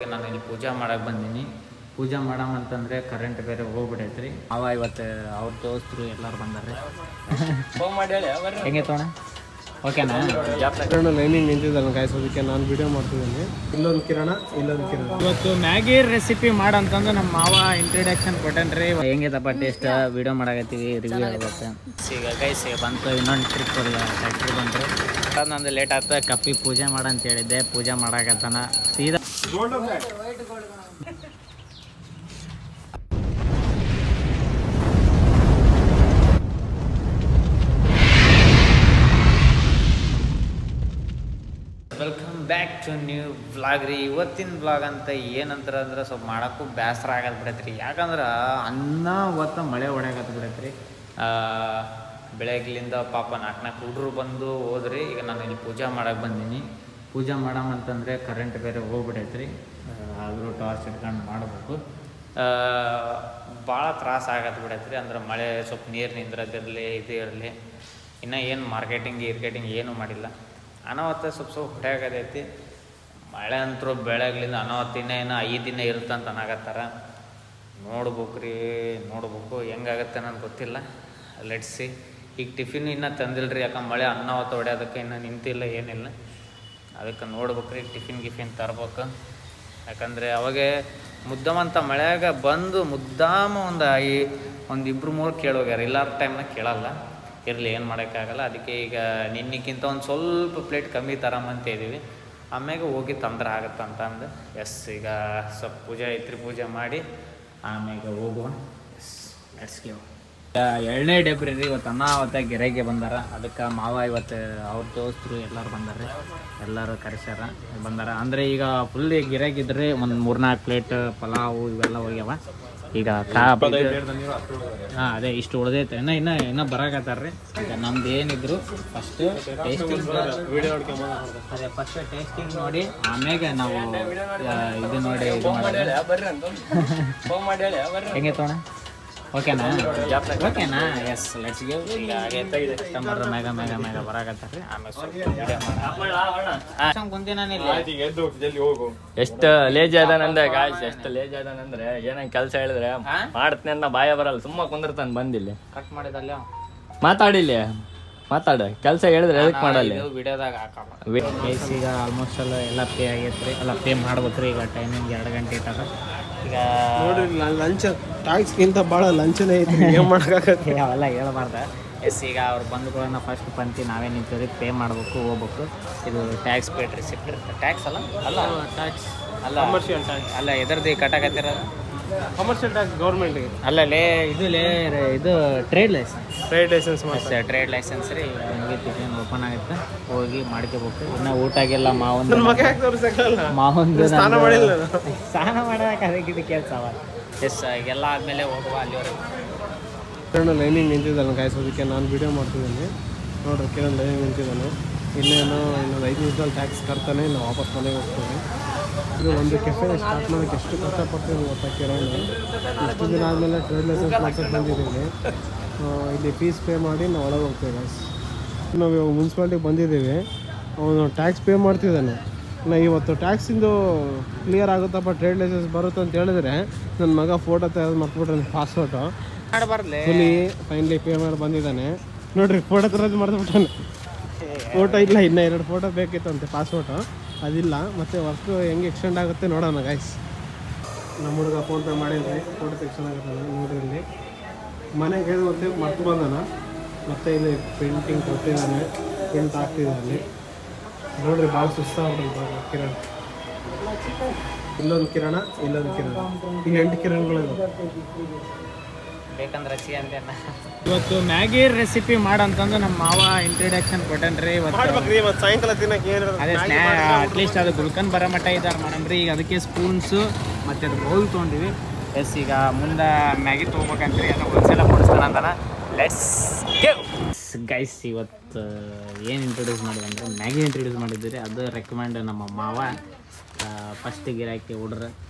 ನಾನು ಇಲ್ಲಿ ಪೂಜಾ ಮಾಡಕ್ಕೆ ಬಂದೀನಿ. ಪೂಜಾ ಮಾಡಮಂತಂದರೆ ಕರೆಂಟ್ ಬೇರೆ ಹೋಗ್ಬಿಡೈತ್ರಿ. ಇವತ್ತು ಅವ್ರ ದೋಸ್ತರು ಎಲ್ಲರೂ ಬಂದಾರೆ. ಹೆಂಗೆ ತೋಣ ಓಕೆನಾ? ಲೈನಿಂಗ್ ನಿಂತಿದ್ದಾನೆ ಕಾಯಿಸೋದಕ್ಕೆ ನಾನು ವಿಡಿಯೋ ಮಾಡ್ತಿದ್ದೀನಿ. ಇಲ್ಲೊಂದು ಕಿರಣ ಇವತ್ತು ಮ್ಯಾಗಿ ರೆಸಿಪಿ ಮಾಡಂತಂದು ನಮ್ಮ ಮಾವ ಇಂಟ್ರಡಕ್ಷನ್ ಕೊಟ್ಟನ್ರಿ. ಹೆಂಗೆ ತಪ್ಪ ಟೇಸ್ಟ್ ವಿಡಿಯೋ ಮಾಡಾಕತ್ತೀವಿ, ರಿವ್ಯೂ ಹೇಳ್ಬೇಕು. ಈಗ ಗೈಸ್ ಬಂತು ಇನ್ನೊಂದು ಟ್ರಿಪ್ ಫ್ಯಾಕ್ಟ್ರಿ ಬಂತು. ನಂದು ಲೇಟ್ ಆಗ್ತದೆ. ಕಪ್ಪಿ ಪೂಜೆ ಮಾಡಂತ ಹೇಳಿದ್ದೆ, ಪೂಜೆ ಮಾಡಾಕತ್ತಾನ ಸೀದಾ. Welcome back to new vlog ರೀ. ಇವತ್ತಿನ ವ್ಲಾಗ್ ಅಂತ ಏನಂತಾರೆ ಅಂದ್ರೆ ಸ್ವಲ್ಪ ಮಾಡೋಕ್ಕೂ ಬೇಸರ ಆಗತ್ತೆ ಬಿಡತ್ರಿ. ಯಾಕಂದ್ರೆ ಅನ್ನ ಹೊತ್ತು ಮಳೆ ಹೊಡ್ಯಾಕತ್ತು ಬಿಡತ್ರಿ. ಬೆಳಗ್ಲಿಂದ ಪಾಪ ನಾಲ್ಕು ಹುಡುಗರು ಬಂದು ಹೋದ್ರಿ. ಈಗ ನಾನು ಇಲ್ಲಿ ಪೂಜೆ ಮಾಡಕ್ಕೆ ಬಂದೀನಿ. ಪೂಜೆ ಮಾಡಮಂತಂದರೆ ಕರೆಂಟ್ ಬೇರೆ ಹೋಗ್ಬಿಡೈತ್ರಿ. ಆದರೂ ಟಾರ್ಚ್ ಇಟ್ಕೊಂಡು ಮಾಡಬೇಕು. ಭಾಳ ತ್ರಾಸ ಆಗತ್ತೆ ಬಿಡತ್ರಿ. ಅಂದ್ರೆ ಮಳೆ ಸ್ವಲ್ಪ ನೀರು ನಿಂದ್ರದಿರಲಿ ಇದು ಇರಲಿ. ಇನ್ನು ಏನು ಮಾರ್ಕೆಟಿಂಗ್ ಏನೂ ಮಾಡಿಲ್ಲ. ಅನಾವತ್ತ ಸ್ವಲ್ಪ ಹೊಟ್ಟೆಯಾಗದೈತಿ. ಮಳೆ ಅಂತರೂ ಬೆಳಗ್ಲಿಂದ ಅನಾವತ್ತಿನ ಏನೋ 5 ದಿನ ಇರುತ್ತಂತ ಅನ್ನಾಗತ್ತಾರ. ನೋಡ್ಬೇಕು ಹೆಂಗಾಗತ್ತೆ ಅನ್ನೋದು ಗೊತ್ತಿಲ್ಲ. ಲೆಟ್ಸಿ. ಈಗ ಟಿಫಿನ್ ಇನ್ನೂ ತಂದಿಲ್ಲರಿ. ಯಾಕಂದ್ರೆ ಮಳೆ ಅನಾವತ್ತ ಹೊಡ್ಯೋದಕ್ಕೆ ಇನ್ನೂ ನಿಂತಿಲ್ಲ, ಏನಿಲ್ಲ. ಅದಕ್ಕೆ ನೋಡ್ಬೇಕ್ರಿ. ಟಿಫಿನ್ ತರ್ಬೇಕು. ಯಾಕಂದರೆ ಅವಾಗೆ ಮುದ್ದಮಂತ ಮಳೆಯಾಗ ಬಂದು ಮುದ್ದಾಮ ಒಂದು 2-3 ಕೇಳೋಗ್ಯಾರ. ಇಲ್ಲಾರ ಟೈಮ್ನಾಗ ಕೇಳಲ್ಲ. ಇರಲಿ, ಏನು ಮಾಡೋಕ್ಕಾಗಲ್ಲ. ಅದಕ್ಕೆ ಈಗ ನಿನ್ನೆಕ್ಕಿಂತ ಒಂದು ಸ್ವಲ್ಪ ಪ್ಲೇಟ್ ಕಮ್ಮಿ ತರಮಂತ ಇದ್ದೀವಿ. ಆಮ್ಯಾಗ ಹೋಗಿ ತಂದ್ರೆ ಆಗತ್ತಂತ ಅಂದು ಈಗ ಸ್ವಲ್ಪ ಪೂಜೆ ಐತ್ರಿ. ಪೂಜೆ ಮಾಡಿ ಆಮ್ಯಾಗ ಹೋಗುವ. ಎರಡನೇ ಡೇಬ್ರಿ ರೀ. ಇವತ್ತು ಅನಾವತ್ತ ಗಿರಾಕಿ ಬಂದಾರ. ಅದಕ್ಕೆ ಮಾವ ಇವತ್ತು ಅವ್ರ ದೋಸ್ತರು ಎಲ್ಲರೂ ಬಂದಾರೆ. ಎಲ್ಲರೂ ಕರೆಸ್ಯಾರ ಬಂದಾರ. ಅಂದರೆ ಈಗ ಫುಲ್ ಗಿರಾಕಿ ಇದ್ರಿ. ಒಂದು 3-4 ಪ್ಲೇಟ್ ಪಲಾವು ಇವೆಲ್ಲ ಹೋಗ್ಯಾವ. ಈಗ ಅದೇ ಇಷ್ಟು ಉಳ್ದೈತೆ. ಇನ್ನೂ ಬರಾಕತ್ತಾರ್ರಿ. ಈಗ ನಮ್ದು ಏನಿದ್ರು ಫಸ್ಟ್ ಟೇಸ್ಟಿಂಗ್ ನೋಡಿ ಆಮ್ಯಾಗ ನಾವು ಇದು ನೋಡಿ ಹೆಂಗೆ ತೋಣ ಓಕೆನಾ? Yes let's give. ಈಗ ಕಸ್ಟಮರ್ ಮ್ಯಾಗ ಬರಾಕತ್ತಾರ್ರಿ. ಆಮೇಲೆ ಕುಂತೀನಿ ಎಷ್ಟು ಲೇಜ್ ಅದಾನಂದ್ರೆ ಗಾಯ್ಸ್, ಎಷ್ಟು ಲೇಜ್ ಅದಾನಂದ್ರೆ ಏನಂಗೆ ಕೆಲಸ ಹೇಳಿದ್ರೆ ಮಾಡ್ತೀನಿ ಅಂತ ಬಾಯ ಬರಲ್ಲ. ಸುಮ್ಮ ಕುಂದಿರ್ತಾನೆ ಬಂದಿಲ್ಲಿ. ಕಟ್ ಮಾಡಿದಲ್ಲಿ ಮಾತಾಡ ಕೆಲಸ ಹೇಳಿದ್ರೆ ಎದಕ್ಕೆ ಮಾಡಲ್ಲ. ವಿಡಿಯೋದಾಗ ಹಾಕಲ್ಲ. ಈಗ ಆಲ್ಮೋಸ್ಟ್ ಎಲ್ಲ ಪೇ ಆಗೈತ್ರಿ. ಎಲ್ಲ ಪೇ ಮಾಡ್ಬೇಕ್ರಿ. ಈಗ ಟೈಮಿಂಗ್ 2 ಗಂಟೆ ಇಟ್ಟಾರ. ಈಗ ನೋಡ್ರಿ ಲಂಚ್ ಟ್ಯಾಕ್ಸ್ಗಿಂತ ಭಾಳ ಲಂಚನೇ ಐತಿ. ಏನು ಮಾಡೋಕ್ಕಾಗತ್ತೆ? ಅವೆಲ್ಲ ಹೇಳ್ಬಾರ್ದ. ಈಗ ಅವ್ರು ಬಂದುಗಳನ್ನ ಫಸ್ಟ್ ಪಂತಿ ನಾವೇ ನಿಂತಿವ್ರಿ. ಪೇ ಮಾಡಬೇಕು, ಹೋಗ್ಬೇಕು. ಇದು ಟ್ಯಾಕ್ಸ್ ಪೇಡ್ ರಿಸಿಪ್ಟ್ ಇರುತ್ತೆ. ಟ್ಯಾಕ್ಸ್ ಅಲ್ಲ ಟ್ಯಾಕ್ಸ್ ಅಲ್ಲ, ಕಮರ್ಷಿಯಲ್ ಟ್ಯಾಕ್ಸ್ ಅಲ್ಲ. ಎದರ್ದು ಕಟ್ಟಾಕತ್ತಿರೋದು ಕಮರ್ಷಿಯಲ್ ಟ್ಯಾಕ್ಸ್ ಗೌರ್ಮೆಂಟಿಗೆ ಅಲ್ಲೇ ಇದು ಟ್ರೇಡ್ ಲೈಸೆನ್ಸ್ ಟ್ರೇಡ್ ಲೈಸೆನ್ಸ್ ರೀ. ಮುಗೀತಿ. ಓಪನ್ ಆಗುತ್ತೆ. ಹೋಗಿ ಮಾಡ್ಕೋಬೇಕು. ಇನ್ನು ಊಟಾಗೆಲ್ಲ ಮಾವಂದು ಸ್ನಾನ ಮಾಡೋಕೆ ಅದಕ್ಕೆ ಕೆಲಸ ಅವ. ಎಸ್ ಎಲ್ಲ ಆದಮೇಲೆ ಹೋಗುವ ಅಲ್ಲಿವರೆಗೂ. ಲೈನಿಂಗ್ ನಿಂತಿದ್ದಾನೆ ಕಾಯಿಸೋದಕ್ಕೆ ನಾನು ವಿಡಿಯೋ ಮಾಡ್ತಿದ್ದೀನಿ. ನೋಡ್ರಿ ಕಿರಣ್ ಲೈನಿಂಗ್ ನಿಂತಿದ್ದಾನೆ. ಇನ್ನೊಂದು 5 ನಿಮಿಷದಲ್ಲಿ ಟ್ಯಾಕ್ಸ್ ಕಟ್ತಾನೆ. ನಾವು ವಾಪಸ್ ಮನೆಗೆ ಹೋಗ್ತೀವಿ. ಇದು ಒಂದು ಕೆಫೆ ಸ್ಟಾರ್ಟ್ ಮಾಡೋಕ್ಕೆ ಎಷ್ಟು ಕಷ್ಟಪಡ್ತೀವಿ ಗೊತ್ತಾ ಕಿರಣ್. ಇಷ್ಟು ದಿನ ಆದಮೇಲೆ ಟ್ರೇಡ್ ಲೈಸೆನ್ಸ್ ಮಾಡ್ಸೋಕ್ಕೆ ಬಂದಿದ್ದೀವಿ. ಇಲ್ಲಿ ಫೀಸ್ ಪೇ ಮಾಡಿ ನಾವು ಒಳಗೆ ಹೋಗ್ತೀವಿ ಗೈಸ್. ನಾವು ಇವಾಗ ಮುನ್ಸಿಪಾಲ್ಟಿಗೆ ಬಂದಿದ್ದೀವಿ. ಅವನು ಟ್ಯಾಕ್ಸ್ ಪೇ ಮಾಡ್ತಿದ್ದಾನೆ. ನಾ ಇವತ್ತು ಟ್ಯಾಕ್ಸಿಂದು ಕ್ಲಿಯರ್ ಆಗುತ್ತಪ್ಪ, ಟ್ರೇಡ್ ಲೈಸೆನ್ಸ್ ಬರುತ್ತೆ ಅಂತ ಹೇಳಿದ್ರೆ ನನ್ನ ಮಗ ಫೋಟೋ ತೆಗೆದು ಮರ್ತ್ಬಿಟ್ರೆ ಪಾಸ್ಪೋರ್ಟು ಫುಲಿ ಫೈನಲಿ ಪೇ ಮಾಡಿ ಬಂದಿದ್ದಾನೆ. ನೋಡ್ರಿ ಫೋಟೋ ತರೋದು ಮರ್ತ್ಬಿಟ್ಟಾನೆ. ಫೋಟೋ ಇಲ್ಲ, ಇನ್ನೂ 2 ಫೋಟೋ ಬೇಕಿತ್ತು ಅಂತೆ. ಪಾಸ್ಪೋರ್ಟು ಅದಿಲ್ಲ. ಮತ್ತು ವರ್ಕ್ ಹೆಂಗೆ ಎಕ್ಸ್ಟೆಂಡ್ ಆಗುತ್ತೆ ನೋಡೋಣ ಗೈಸ್. ನಮ್ಮ ಹುಡುಗ ಫೋನ್ ಪೇ ಮಾಡಿದ್ರಿ. ಫೋಟೋ ತೆಕ್ಷನ್ ಆಗುತ್ತೆ ನೋಡ್ರಿ. ಇಲ್ಲಿ ಮನೆಗೆ ಮತ್ತೆ ಮರ್ತು ಬಂದಾನ. ಮತ್ತು ಇಲ್ಲಿ ಪ್ರಿಂಟಿಂಗ್ ಕೊಟ್ಟಿದ್ದಾನೆ, ಪ್ರಿಂಟ್ ಆಗ್ತಿದ್ದಾನೆ. ನೋಡ್ರಿ ಭಾಳ ಸುಸ್ತಾಗ್ಬಿಟ್ಟು ಕಿರಣ್. ಇಲ್ಲೊಂದು ಕಿರಣ ಈಗ 8 ಕಿರಣಗಳು ಬೇಕಂದ್ರೆ ಇವತ್ತು ಮ್ಯಾಗಿ ರೆಸಿಪಿ ಮಾಡಂತಂದು ನಮ್ಮ ಮಾವ ಇಂಟ್ರಡಕ್ಷನ್ ಕೊಟ್ಟನ್ರಿ. ಇವತ್ತು ಸಾಯಂಕಾಲ ತಿನ್ನಕ್ಕೆ ಅದೇ ಅಟ್ಲೀಸ್ಟ್ ಅದು ಗುಲ್ಕನ್ ಬರೋ ಮಟ್ಟ ಇದ್ದಾರೆ ಮಾಡಮ್ರಿ. ಈಗ ಅದಕ್ಕೆ ಸ್ಪೂನ್ಸು ಮತ್ತು ಅದು ಬೌಲ್ ತೊಗೊಂಡಿವಿ. ಎಸ್ ಈಗ ಮುಂದೆ ಮ್ಯಾಗಿ ತೊಗೋಬೇಕಂತ್ರಿ. ಅದು ಒಂದ್ಸಲ ಕೊಡಿಸ್ತಾನೆ ಅಂತಾನೆ. ಲೆಟ್ಸ್ ಗೈಸ್ ಇವತ್ತು ಏನು ಇಂಟ್ರೊಡ್ಯೂಸ್ ಮಾಡಿದೆ ಅಂದರೆ ಮ್ಯಾಗಿ ಇಂಟ್ರೊಡ್ಯೂಸ್ ಮಾಡಿದ್ದೀರಿ. ಅದು ರೆಕಮೆಂಡ್ ನಮ್ಮ ಮಾವ. ಫಸ್ಟ್ ಗಿರಾಕಿ ಹುಡ್ರ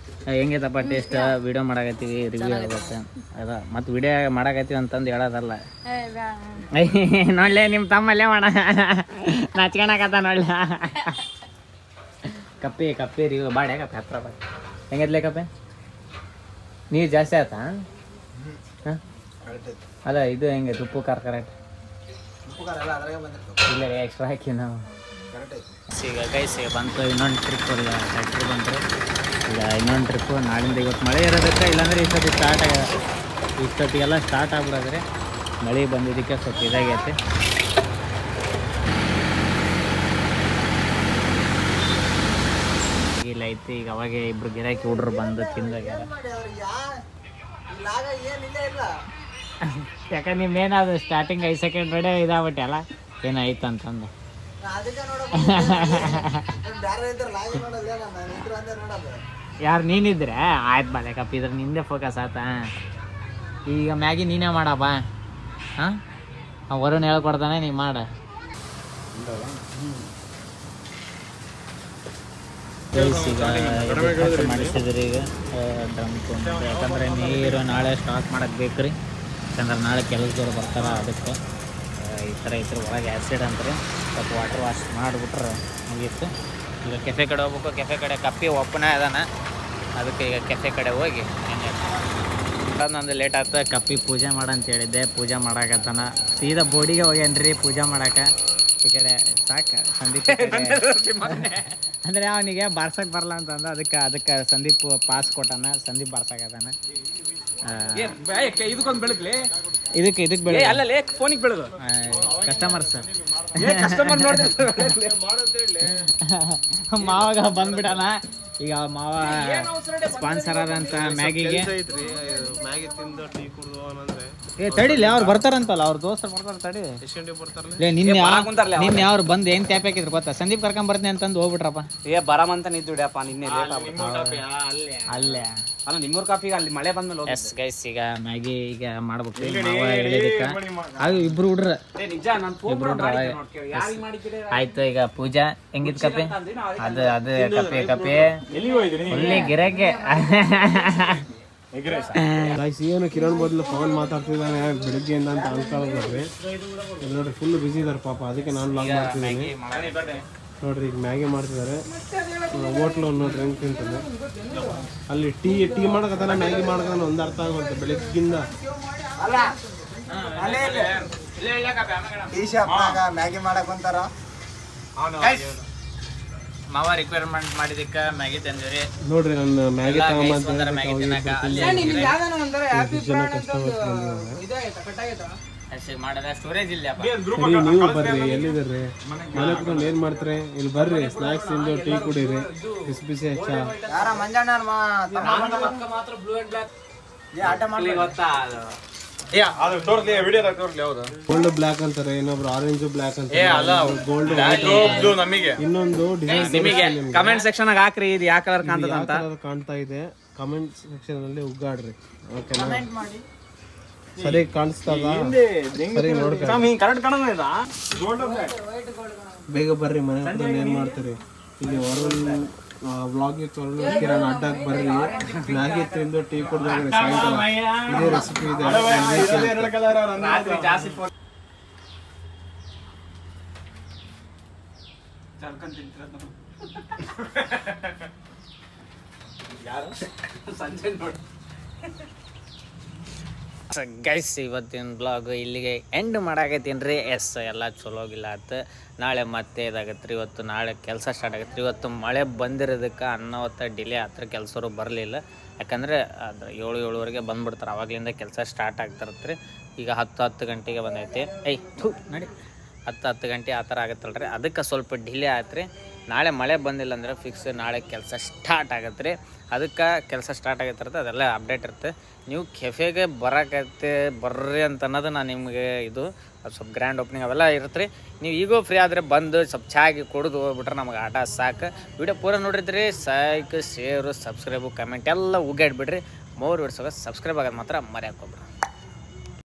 ಹೆಂಗೆ ತಪ್ಪ ಟೇಸ್ಟ್ ವಿಡಿಯೋ ಮಾಡಾಕತ್ತೀವಿ, ರಿವ್ಯೂ ಹೇಳ್ಬೇಕು. ಅದ ಮತ್ತು ವಿಡಿಯೋ ಮಾಡಾಕತ್ತೀವಿ ಅಂತಂದು ಹೇಳೋದಲ್ಲ. ನೋಡ್ಲೆ ನಿಮ್ಮ ತಮ್ಮಲ್ಲೇ ಮಾಡ ನಾಚ್ಕೊಳಕತ್ತ ನೋಡ್ಲ. ಕಪ್ಪಿ ರಿವ್ಯೂ ಬಾಡ್ಯಾಗ ಹತ್ರ ಹೆಂಗೈತ್ಲೇಕಪ್ಪ ನೀರು ಜಾಸ್ತಿ ಆಯ್ತಾ ಹಾಂ ಅಲ್ಲ ಇದು ಹೆಂಗೆ ಉಪ್ಪು ಖಾರ ಕರೆಕ್ಟ್ ಇಲ್ಲ ಎಕ್ಸ್ಟ್ರಾ ಹಾಕಿ ನಾವು ಈಗ ಗೈಸ್ ಬಂತು ಇನ್ನೊಂದು ಟ್ರಿಪ್ ಇಲ್ಲ ಫ್ಯಾಕ್ಟ್ರಿ ಬಂತು ಈಗ ಇನ್ನೊಂದು ಟ್ರಿಪ್ಪು ನಾಳಿಂದ ಇವತ್ತು ಮಳೆ ಇರೋದಕ್ಕೆ ಇಲ್ಲಾಂದರೆ ಇಷ್ಟೊತ್ತಿಗೆಲ್ಲ ಸ್ಟಾರ್ಟ್ ಆಗ್ಬಿಡೋದ್ರೆ ಮಳೆ ಬಂದಿದ್ದಕ್ಕೆ ಸ್ವಲ್ಪ ಇದಾಗೈತೆ ಇಲ್ಲ ಐತಿ ಈಗ ಅವಾಗೆ ಇಬ್ರು ಗಿರಾಕಿ ಹುಡ್ರು ಬಂದು ತಿಂದಾಗ್ಯಾರ ಯಾಕಂದ್ರೆ ನಿಮ್ದೇನಾದ್ರು ಸ್ಟಾರ್ಟಿಂಗ್ 5 ಸೆಕೆಂಡ್ ರೆಡಿ ಇದಾಗ್ಬಿಟ್ಟೆ ಅಲ್ಲ ಏನಾಯ್ತು ಅಂತಂದು ಯಾರು ನೀನಿದ್ರೆ ಆಯ್ತು ಬಾಲೆಕಪ್ಪ ಇದ್ರೆ ನಿಂದೆ ಫೋಕಸ್ ಆಯ್ತಾ ಈಗ ಮ್ಯಾಗಿ ನೀನೇ ಮಾಡಪ್ಪ ಹಾಂ ವರುಣ್ ಹೇಳ್ಕೊಡ್ತಾನೆ ನೀ ಮಾಡ ಮಾಡಿಸಿದ್ರಿ ಈಗ ಡ್ರಮ್ ಯಾಕಂದ್ರೆ ನೀರು ನಾಳೆ ಸ್ಟಾಕ್ ಮಾಡಕ್ಕೆ ಬೇಕು ರೀ ಯಾಕಂದ್ರೆ ನಾಳೆ ಕೆಲಸದವ್ರು ಬರ್ತಾರೆ ಅದಕ್ಕೆ ಈ ಥರ ಇದ್ರ ಒಳಗೆ ಆ್ಯಸಿಡ್ ಅಂತಾರೆ ಸ್ವಲ್ಪ ವಾಟರ್ ವಾಶ್ ಮಾಡಿಬಿಟ್ರೆ ಮುಗೀತು ಈಗ ಕೆಫೆ ಕಡೆ ಹೋಗ್ಬೇಕು ಕೆಫೆ ಕಡೆ ಕಪ್ಪಿ ಒಪ್ಪನೇ ಅದಾನ ಅದಕ್ಕೆ ಈಗ ಕೆಫೆ ಕಡೆ ಹೋಗಿ ನಂದು ಲೇಟ್ ಆಗ್ತದೆ ಕಪ್ಪಿ ಪೂಜೆ ಮಾಡಂತ ಹೇಳಿದ್ದೆ ಪೂಜೆ ಮಾಡಾಕತ್ತಾನ ಸೀದಾ ಬೋಡಿಗೆ ಹೋಗ್ಯಾನ್ರಿ ಪೂಜೆ ಮಾಡಕ್ಕೆ ಈ ಕಡೆ ಸಾಕು ಸಂದೀಪ್ ಅಂದರೆ ಅವನಿಗೆ ಬಾರ್ಸಕ್ಕೆ ಬರಲ್ಲ ಅಂತಂದ ಅದಕ್ಕೆ ಸಂದೀಪ್ ಪಾಸ್ ಕೊಟ್ಟಾನ ಸಂದೀಪ್ ಬಾರ್ಸಕತ್ತಾನ ಇದಕ್ಕೊಂದು ಬೆಳಗ್ಲಿ ಇದಕ್ಕೆ ಬೆಳೆ ಅಲ್ಲೇ ಫೋನಿಗೆ ಬೆಳೆದು ಕಸ್ಟಮರ್ಸ್ ಕಸ್ಟಮರ್ ಮಾವಾಗ ಬಂದ್ಬಿಡಣ ಈಗ ಮಾವ ಸ್ಪಾನ್ಸರ್ ಆದಂತ ಮ್ಯಾಗಿಗೆ ಮ್ಯಾಗಿ ತಿಂದು ಟೀ ಕುಡ್ದು ಅನ್ನಂದ್ರೆ ತಡಿಲಿ ಅವ್ರು ಬರ್ತಾರಂತಲ್ಲ ಅವ್ರ ದೋಸ್ತರು ಬರ್ತಾರೆ ತಡಿ ನಿನ್ನೆ ಅವ್ರು ಬಂದು ಏನ್ ಟ್ಯಾಪ್ ಹಾಕಿದ್ರು ಗೊತ್ತಾ ಸಂದೀಪ್ ಕರ್ಕೊಂಡ್ ಬರ್ತೀನಿ ಅಂತಂದು ಹೋಗ್ಬಿಟ್ರಪ್ಪ ಬರಾಮಂತ ನಿಂತಿಡ್ಯಪ್ಪ ನಿನ್ನೆ ಅಲ್ಲೇ ಅಲ್ಲ ನಿಮ್ಮೂರ್ ಕಾಫಿಗೆ ಅಲ್ಲಿ ಮಳೆ ಬಂದ್ಮೇಲೆ ಎಸ್ ಗೈಸ್ ಈಗ ಮ್ಯಾಗಿ ಈಗ ಮಾಡ್ಬೇಕು ಅದು ಇಬ್ರು ಹುಡ್ರ ಆಯ್ತು ಈಗ ಪೂಜಾ ಹೆಂಗಿತ್ ಕಪಿ ಅದು ಕಪಿ ಒಳ್ಳೆ ಗಿರಾಕೆ ಏನು ಕಿರಣ್ ಬದಲು ಪವನ್ ಮಾತಾಡ್ತಿದ್ದಾನೆ ಬೆಳಿಗ್ಗೆಯಿಂದ ಅಂತ ಅನ್ಕೊಳ್ಳೋದ್ರಿ ನೋಡ್ರಿ ಫುಲ್ ಬಿಸಿ ಇದಾರೆ ಪಾಪ ಅದಕ್ಕೆ ನಾನು ಲಾಗ್ ಮಾಡ್ತಿದ್ದೀನಿ ನೋಡ್ರಿ ಈಗ ಮ್ಯಾಗಿ ಮಾಡ್ತಿದ್ದಾರೆ ಹೋಟ್ಲು ನೋಡ್ರಿ ಹೆಂಗೆ ತಿಂತಾನೆ ಅಲ್ಲಿ ಟೀ ಮಾಡಕತ್ತಾನ ಮ್ಯಾಗಿ ಮಾಡಕತ್ತಾನ ಒಂದು ಅರ್ಥ ಆಗುತ್ತೆ ಬೆಳಗ್ಗಿಂದ ಮ್ಯಾಗಿ ಮಾಡಕ್ ಅಂತಾರ ಮಾವ ರಿಕ್ವೈರ್ಮೆಂಟ್ ಮಾಡಿದಕ್ಕೆ ಮ್ಯಾಗಿ ತಂದಿರಿ ನೋಡ್ರಿ ನನ್ನ ಮ್ಯಾಗಿ ಸ್ಟೋರೇಜ್ ಇಲ್ಲ ನೀವು ಬರ್ರಿ ಎಲ್ಲಿದ್ದೀರಿ ಮನೆ ಕುತ್ಕೊಂಡು ಏನ್ ಮಾಡ್ತಾರೆ ಇಲ್ಲಿ ಬರ್ರಿ ಸ್ನಾಕ್ಸ್ ತಿಂದು ಟೀ ಕುಡೀರಿ ಬಿಸಿ ಬಿಸಿ ಹಚ್ಚ ಗೋಲ್ಡ್ ಬ್ಲಾಕ್ ಅಂತಾರೆ ಇನ್ನೊಬ್ರು ಆರೆಂಜ್ ಬ್ಲಾಕ್ ಅಂತಾರೆ ಗೋಲ್ಡ್ ಇನ್ನೊಂದು ಡಿಸೈನ್ ಕಮೆಂಟ್ ಸೆಕ್ಷನ್ ಹಾಕ್ರಿ ಇದು ಯಾವ ಕಲರ್ ಕಾಣ್ತಾ ಇದೆ ಕಮೆಂಟ್ ಸೆಕ್ಷನ್ ಅಲ್ಲಿ ಉಗ್ಗಾಡ್ರಿ ಓಕೆನಾ ಸರಿ ಕಾಣಿಸ್ತದ ಸರಿ ಬೇಗ ಬರ್ರಿ ಮನೆ ಏನ್ ಮಾಡ್ತೀರಿ ಇಲ್ಲಿ ವರುಣ್ ವ್ಲಾಗ್ ಕಿರಣ್ ಅಡ್ಡಾಕ್ ಬರ್ರಿ ಮ್ಯಾಗಿ ತಿಂದು ಟೀ ಕುಡ್ದು ಸಾಯಂಕಾಲ ಇದೇ ರೆಸಿಪಿ ಇದೆ ಗೈಸ್ ಇವತ್ತಿನ ಬ್ಲಾಗ್ ಇಲ್ಲಿಗೆ ಎಂಡ್ ಮಾಡಾಕತ್ತೀನಿ ರೀ ಎಸ್ ಎಲ್ಲ ಚಲೋಗಿಲ್ಲ ಆಯ್ತು ನಾಳೆ ಮತ್ತೆ ಇದಾಗತ್ತೆ ರೀ ಇವತ್ತು ನಾಳೆ ಕೆಲಸ ಸ್ಟಾರ್ಟ್ ಆಗತ್ತೆ ರೀ ಇವತ್ತು ಮಳೆ ಬಂದಿರೋದಕ್ಕೆ ಅನ್ನವತ್ತ ಡಿಲೇ ಆತ್ರ ಕೆಲಸರು ಬರಲಿಲ್ಲ ಯಾಕಂದರೆ ಅದು 7-7:30 ಬಂದುಬಿಡ್ತಾರೆ ಆವಾಗಲಿಂದ ಕೆಲಸ ಸ್ಟಾರ್ಟ್ ಆಗ್ತಿರತ್ತೆ ರೀ ಈಗ 10 ಗಂಟೆಗೆ ಬಂದೈತಿ ನಡಿ 10 ಗಂಟೆ ಆ ಥರ ಆಗುತ್ತಲ್ಲ ರೀ ಅದಕ್ಕೆ ಸ್ವಲ್ಪ ಡಿಲೇ ಆಯ್ತು ರೀ ನಾಳೆ ಮಳೆ ಬಂದಿಲ್ಲ ಅಂದರೆ ಫಿಕ್ಸ್ ನಾಳೆ ಕೆಲಸ ಸ್ಟಾರ್ಟ್ ಆಗತ್ತೆ ರೀ ಅದಕ್ಕೆ ಕೆಲಸ ಸ್ಟಾರ್ಟ್ ಆಗತ್ತಿರುತ್ತೆ ಅದೆಲ್ಲ ಅಪ್ಡೇಟ್ ಇರುತ್ತೆ ನೀವು ಕೆಫೆಗೆ ಬರೋಕೈತೆ ಬರ್ರಿ ಅಂತ ಅನ್ನೋದು ನಾನು ನಿಮಗೆ ಇದು ಸ್ವಲ್ಪ ಗ್ರ್ಯಾಂಡ್ ಓಪನಿಂಗ್ ಅವೆಲ್ಲ ಇರುತ್ತೆ ರೀ ನೀವು ಈಗೂ ಫ್ರೀ ಆದರೆ ಬಂದು ಸ್ವಲ್ಪ ಚಾಗಿ ಕುಡಿದು ಹೋಗ್ಬಿಟ್ರೆ ನಮಗೆ ಆಟ ಸಾಕು ವಿಡಿಯೋ ಪೂರ ನೋಡಿದ್ರಿ ಸೈಕ್ ಶೇರು ಸಬ್ಸ್ಕ್ರೈಬು ಕಮೆಂಟ್ ಎಲ್ಲ ಉಗ್ಗಾಡ್ಬಿಡ್ರಿ ಮೋರ್ ವಿಡಿಯೋಸ್ ಸಬ್ಸ್ಕ್ರೈಬ್ ಆಗೋದು ಮಾತ್ರ ಮರೆಯಾಕೋಗ್ಬಿಡ್ರಿ